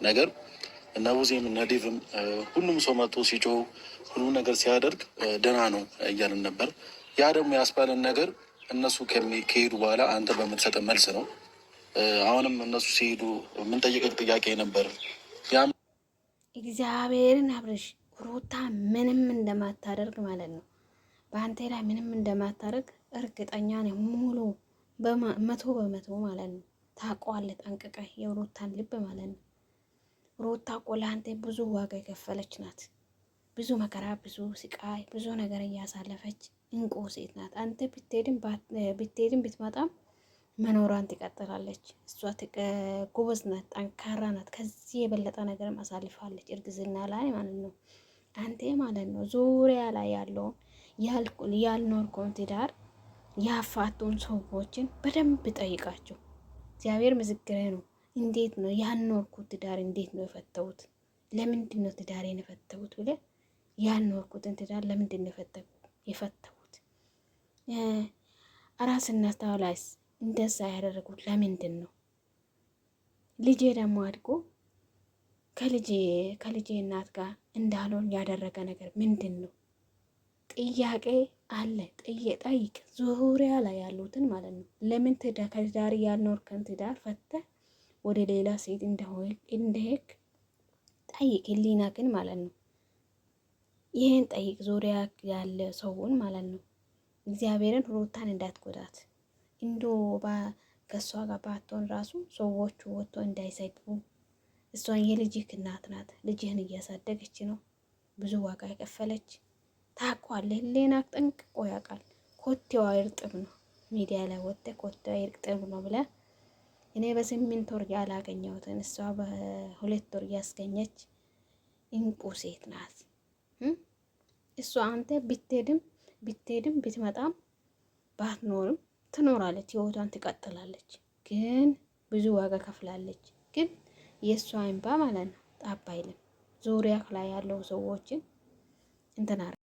ነገር እና ቡዜም እና ዴቭም ሁሉም ሰው መጥቶ ሲጮህ ሁሉም ነገር ሲያደርግ ደህና ነው እያልን ነበር። ያ ደግሞ ያስባለን ነገር እነሱ ከሄዱ በኋላ አንተ በምትሰጠ መልስ ነው። አሁንም እነሱ ሲሄዱ የምንጠይቀቅ ጥያቄ ነበር። እግዚአብሔርን አብርሽ ሩታ ምንም እንደማታደርግ ማለት ነው። በአንተ ላይ ምንም እንደማታደርግ እርግጠኛ ነኝ። ሙሉ 100% ማለት ነው። ታውቀዋለህ ጠንቅቀህ የሩታን ልብ ማለት ነው። ሩታ እኮ ለአንተ ብዙ ዋጋ የከፈለች ናት። ብዙ መከራ፣ ብዙ ስቃይ፣ ብዙ ነገር እያሳለፈች እንቁ ሴት ናት። አንተ ብትሄድም ብትመጣም መኖሯን ትቀጥላለች። እሷ ጎበዝ ናት፣ ጠንካራ ናት። ከዚህ የበለጠ ነገርም አሳልፋለች እርግዝና ላይ ማለት ነው። አንተ ማለት ነው ዙሪያ ላይ ያለውን ያልኖርከውን ትዳር ያፋቱን ሰዎችን በደንብ ጠይቃቸው። እግዚአብሔር ምስክሬ ነው። እንዴት ነው ያልኖርኩት ትዳር እንዴት ነው የፈተውት? ለምንድን ነው ትዳሬን የፈተውት ብለህ ያልኖርኩትን ትዳር ለምንድን ነው የፈተውት? አራስነት ላይስ እንደዛ ያደረጉት ለምንድን ነው? ልጄ ደግሞ አድጎ ከልጄ እናት ጋር እንዳልሆን ያደረገ ነገር ምንድን ነው? ጥያቄ አለ። ጠይቅ፣ ዙሪያ ላይ ያሉትን ማለት ነው። ለምን ከትዳር ያልኖርከን ትዳር ፈተህ ወደ ሌላ ሴት እንደሄድክ ጠይቅ። ህሊና ግን ማለት ነው ይህን ጠይቅ። ዙሪያ ያለ ሰውን ማለት ነው። እግዚአብሔርን ሩታን እንዳትጎዳት እንዶ ከእሷ ጋር ባትሆን ራሱ ሰዎቹ ወጥቶ እንዳይሰግቡ። እሷን የልጅህ እናት ናት። ልጅህን እያሳደገች ነው። ብዙ ዋጋ የከፈለች ታውቀዋለህ። ህሊና ጠንቅቆ ያውቃል። ኮቴዋ እርጥብ ነው። ሚዲያ ላይ ወጥተህ ኮቴዋ እርጥብ ነው ብለህ እኔ በ8 ወር ያላገኘሁትን እሷ በ2 ወር እያስገኘች እንቁ ሴት ናት። እሷ አንተ ብትሄድም ብትመጣም ባትኖርም ትኖራለች፣ ህይወቷን ትቀጥላለች። ግን ብዙ ዋጋ ከፍላለች። ግን የእሷ እንባ ማለት ነው ጣባ አይልም። ዙሪያ ላይ ያለው ሰዎችን እንትና